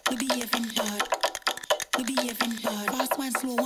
We behaving bad. We behaving bad. Fast one, slow one.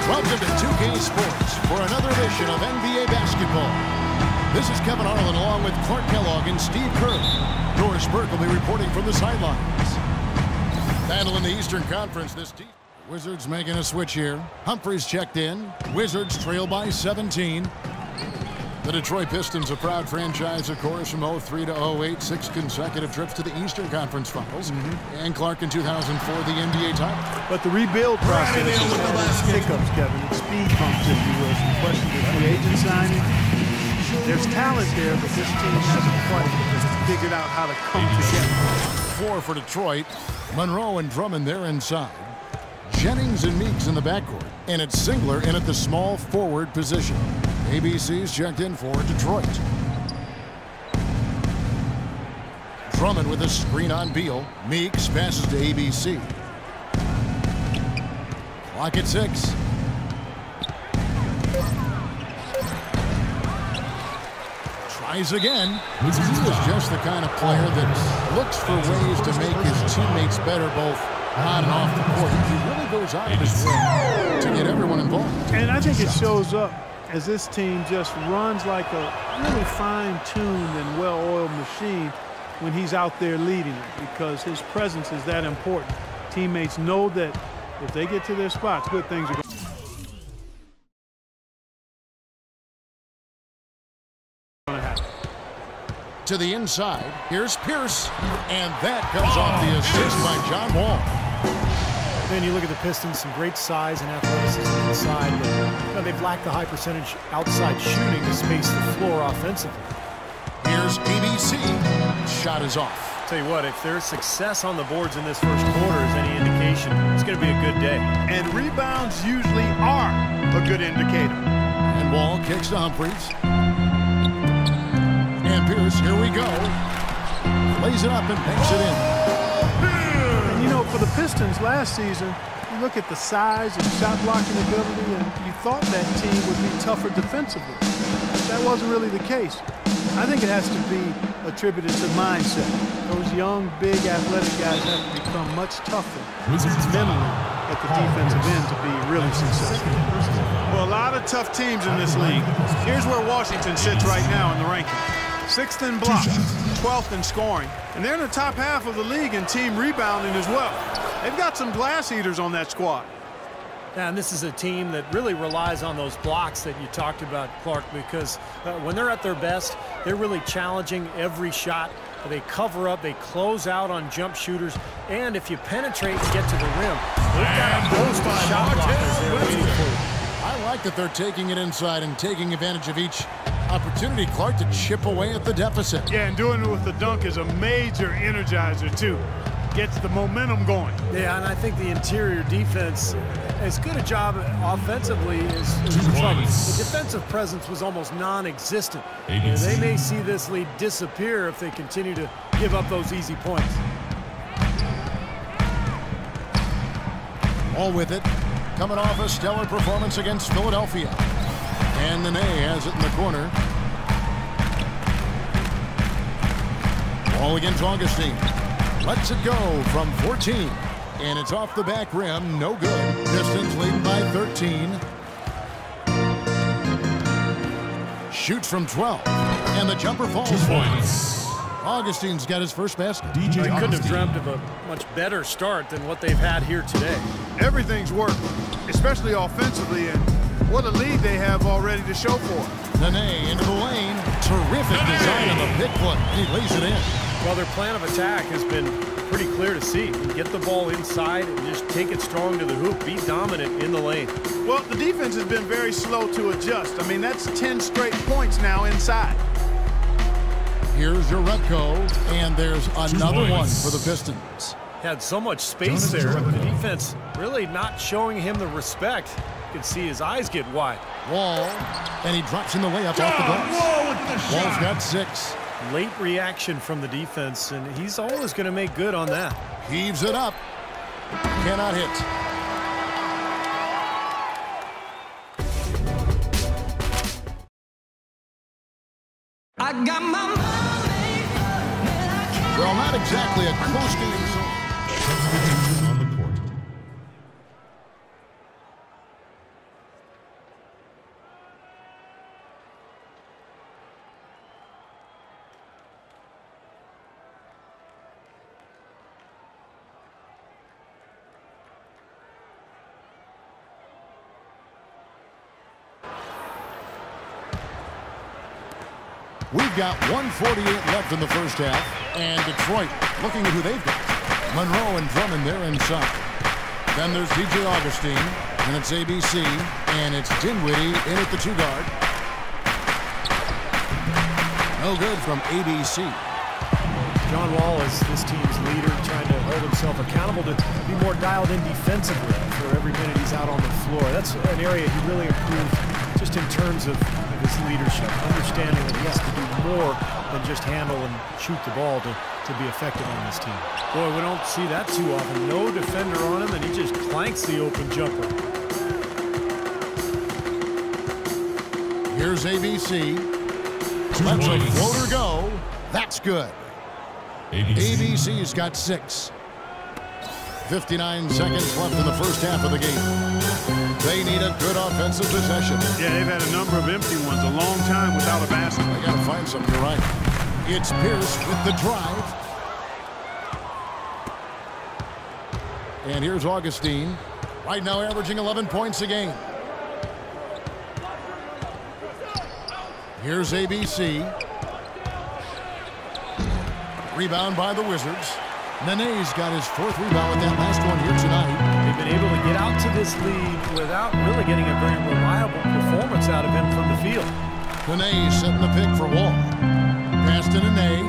Welcome to 2K Sports for another edition of NBA basketball. This is Kevin Harlan along with Clark Kellogg and Steve Kerr. Doris Burke will be reporting from the sidelines. Battle in the Eastern Conference this team. Wizards making a switch here. Humphries checked in. Wizards trail by 17. The Detroit Pistons, a proud franchise, of course, from 03 to 08, 6 consecutive trips to the Eastern Conference Finals. And Clark in 2004, the NBA title. But the rebuild process has had hiccups, Kevin. It's speed bumps, if you will. Some questions with free agent signing. There's talent there, but this team hasn't quite figured out how to come together. 4 for Detroit. Monroe and Drummond there inside. Jennings and Meeks in the backcourt. And it's Singler in at the small forward position. ABC's checked in for Detroit. Drummond with a screen on Beal. Meeks passes to ABC. Clock at 6. Tries again. He is just the kind of player that looks for ways to make his teammates better both on and off the court. He really goes out of his way to get everyone involved. And I think it shows up as this team just runs like a really fine-tuned and well-oiled machine when he's out there leading it, because his presence is that important. Teammates know that if they get to their spots, good things are going to happen. To the inside, here's Pierce, and that comes off the assist by John Wall. Then you look at the Pistons, some great size and athleticism inside, but they've lacked the high percentage outside shooting to space the floor offensively. Here's ABC. Shot is off. Tell you what, if there's success on the boards in this first quarter is any indication, it's going to be a good day. And rebounds usually are a good indicator. And Wall kicks to Humphries. And Pierce, here we go. Lays it up and banks it in. And you know, for the Pistons last season, you look at the size and shot blocking ability, and you thought that team would be tougher defensively. That wasn't really the case. I think it has to be attributed to mindset. Those young, big, athletic guys have to become much tougher mentally at the defensive end to be really successful. Well, a lot of tough teams in this league. Here's where Washington sits right now in the rankings. 6th in blocks, 12th in scoring, and they're in the top half of the league in team rebounding as well. They've got some glass eaters on that squad. Yeah, and this is a team that really relies on those blocks that you talked about, Clark, because when they're at their best, they're really challenging every shot. They cover up, they close out on jump shooters, and if you penetrate and get to the rim, they've got a host of shot blockers there waiting for you. I like that they're taking it inside and taking advantage of each opportunity, Clark, to chip away at the deficit. Yeah, and doing it with the dunk is a major energizer, too. Gets the momentum going. Yeah, and I think the interior defense, as good a job offensively as the defensive presence was almost non-existent. They may see this lead disappear if they continue to give up those easy points. All with it, coming off a stellar performance against Philadelphia. And Nene has it in the corner. Ball against Augustine. Lets it go from 14. And it's off the back rim. No good. Pistons leading by 13. Shoots from 12. And the jumper falls for him. Augustine's got his first basket. They couldn't have dreamt of a much better start than what they've had here today. Everything's working, especially offensively, and what a lead they have already to show for it. Nene into the lane. Terrific design on the pick play. He lays it in. Well, their plan of attack has been pretty clear to see. Get the ball inside and just take it strong to the hoop. Be dominant in the lane. Well, the defense has been very slow to adjust. I mean, that's 10 straight points now inside. Here's your Repco, and there's another one for the Pistons. Had so much space there. The defense really not showing him the respect. You can see his eyes get wide. Wall, and he drops in the layup off the glass. Wall's got 6. Late reaction from the defense, and he's always going to make good on that. Heaves it up. Cannot hit. I got my money, Well, not exactly a coasting result. On the court. We've got 1:48 left in the first half, and Detroit looking at who they've got. Monroe and Drummond there inside. Then there's DJ Augustine, and it's ABC, and it's Dinwiddie in at the 2 guard. No good from ABC. John Wall is this team's leader, trying to hold himself accountable to be more dialed in defensively for every minute he's out on the floor. That's an area he really improved just in terms of his leadership, understanding that he has to do more than just handle and shoot the ball to be effective on this team. Boy, we don't see that too often. No defender on him, and he just clanks the open jumper. Here's ABC. Lets a floater go. That's good. ABC's got 6. 59 seconds left in the first half of the game. They need a good offensive possession. Yeah, they've had a number of empty ones, a long time without a basket. I got to find something. You're right. It's Pierce with the drive. And here's Augustine. Right now averaging 11 points a game. Here's ABC. Rebound by the Wizards. Nene's got his 4th rebound with that last one here tonight. They've been able to get out to this lead without really getting a very reliable performance out of him from the field. Nene setting the pick for Wall. Pass to Nene.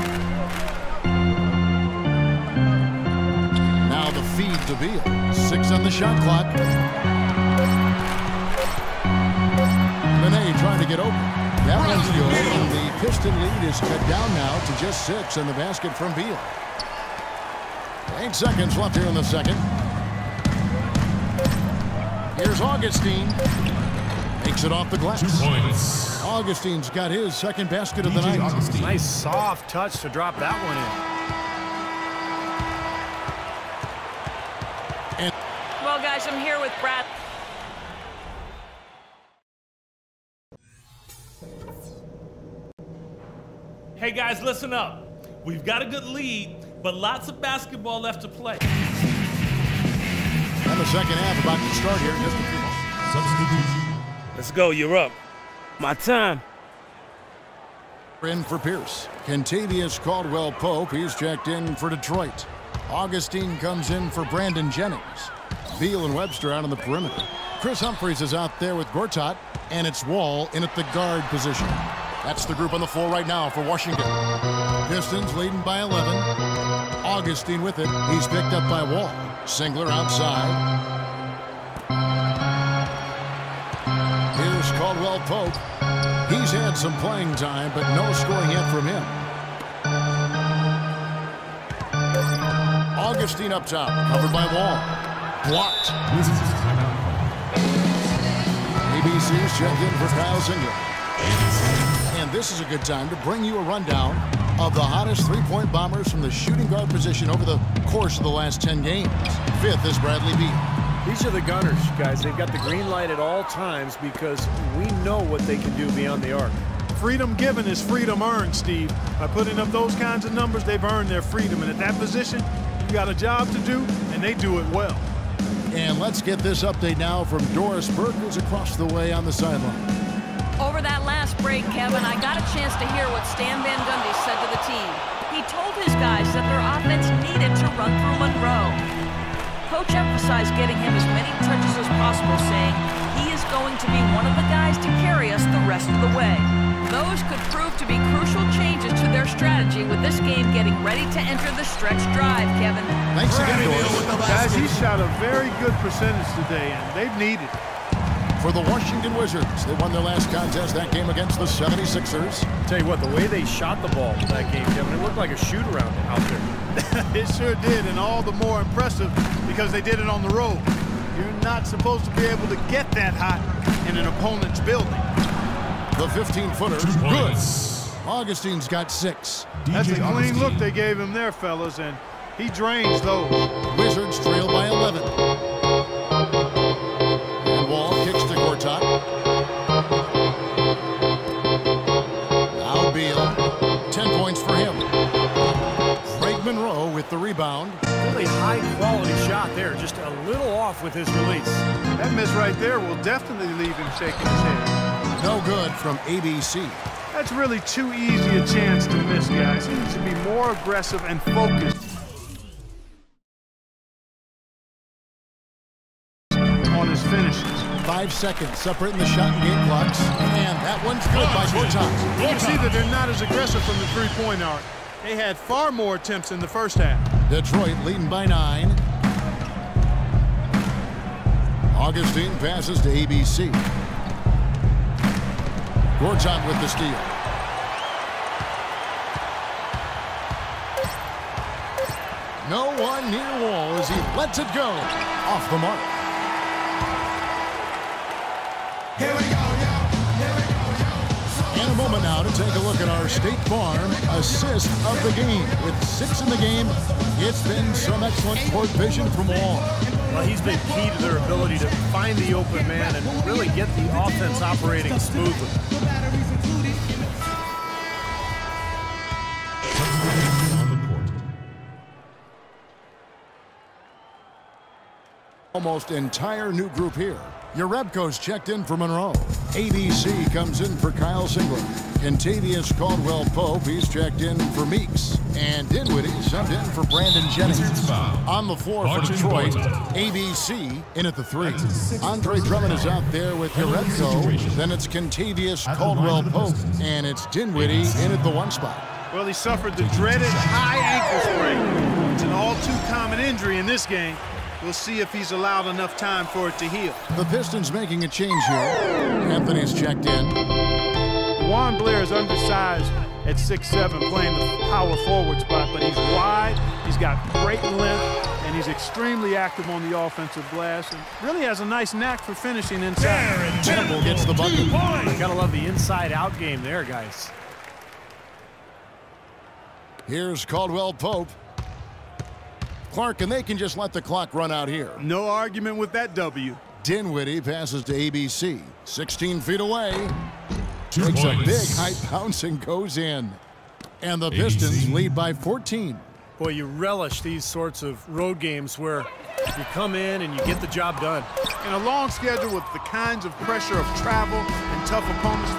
Now the feed to Beal. 6 on the shot clock. Nene trying to get open. That one's good. And the Piston lead is cut down now to just 6 on the basket from Beal. 8 seconds left here in the second. Here's Augustine. Makes it off the glass. 2 points. Augustine's got his second basket of the night. Augustine. Nice soft touch to drop that one in. Well, guys, I'm here with Brad. Hey, guys, listen up. We've got a good lead, but lots of basketball left to play. And the second half about to start here in just a few moments. Substitution. Let's go. You're up. My time. In for Pierce. Kentavious Caldwell-Pope. He's checked in for Detroit. Augustine comes in for Brandon Jennings. Beal and Webster out on the perimeter. Chris Humphries is out there with Gortat, and it's Wall in at the guard position. That's the group on the floor right now for Washington. Pistons leading by 11. Augustine with it. He's picked up by Wall. Singler outside. Here's Caldwell-Pope. He's had some playing time, but no scoring yet from him. Augustine up top, covered by Wall. Blocked. ABC's checked in for Kyle Singler. And this is a good time to bring you a rundown of the hottest three-point bombers from the shooting guard position over the course of the last 10 games. 5th is Bradley Beal. These are the gunners, guys. They've got the green light at all times because we know what they can do beyond the arc. Freedom given is freedom earned, Steve. By putting up those kinds of numbers, they've earned their freedom. And at that position, you got a job to do, and they do it well. And let's get this update now from Doris Burke, who's across the way on the sideline. Over that last break, Kevin, I got a chance to hear what Stan Van Gundy said to the team. He told his guys that their offense needed to run through Monroe. Coach emphasized getting him as many touches as possible, saying he is going to be one of the guys to carry us the rest of the way. Those could prove to be crucial changes to their strategy with this game getting ready to enter the stretch drive, Kevin. Thanks again, Doris. Guys, he shot a very good percentage today, and they've needed it. For the Washington Wizards, they won their last contest that game against the 76ers. Tell you what, the way they shot the ball in that game, Kevin, it looked like a shoot-around out there. It sure did, and all the more impressive because they did it on the road. You're not supposed to be able to get that hot in an opponent's building. The 15-footer, good. Augustine's got 6. That's a clean look they gave him there, fellas, and he drains those. Wizards trail by 11. And Wall kicks to Gortat. Now Beal, 10 points for him. Craig Monroe with the rebound. Really high-quality shot there, just a little off with his release. That miss right there will definitely leave him shaking his head. No good from ABC. That's really too easy a chance to miss, guys. He needs to be more aggressive and focused on his finishes. 5 seconds separating the shot and game clocks. And that one's good by Gortat. You can see that they're not as aggressive from the three-point arc. They had far more attempts in the first half. Detroit leading by 9. Augustine passes to ABC. Gortat with the steal. No one near Wall as he lets it go. Off the mark. Here we go, And a moment now to take a look at our State Farm assist of the game. With 6 in the game, it's been some excellent court vision from Wall. Well, he's been key to their ability to find the open man and really get the offense operating smoothly. Almost entire new group here. Yarebko's checked in for Monroe. ABC comes in for Kyle Singler. Kentavious Caldwell-Pope, he's checked in for Meeks. And Dinwiddie subbed in for Brandon Jennings. On the floor for Detroit, ABC in at the 3. Andre Drummond is out there with Yarebko. Then it's Kentavious Caldwell-Pope. And it's Dinwiddie in at the 1 spot. Well, he suffered the dreaded high ankle sprain. It's an all-too-common injury in this game. We'll see if he's allowed enough time for it to heal. The Pistons making a change here. Anthony's checked in. Juan Blair is undersized at 6'7", playing the power forward spot, but he's wide, he's got great length, and he's extremely active on the offensive glass, and really has a nice knack for finishing inside. Temple gets the bucket. Gotta love the inside-out game there, guys. Here's Caldwell-Pope. Clark, and they can just let the clock run out here. No argument with that W. Dinwiddie passes to ABC. 16 feet away. Takes a big high bounce and goes in. And the Pistons lead by 14. Boy, you relish these sorts of road games where you come in and you get the job done. In a long schedule with the kinds of pressure of travel and tough opponents,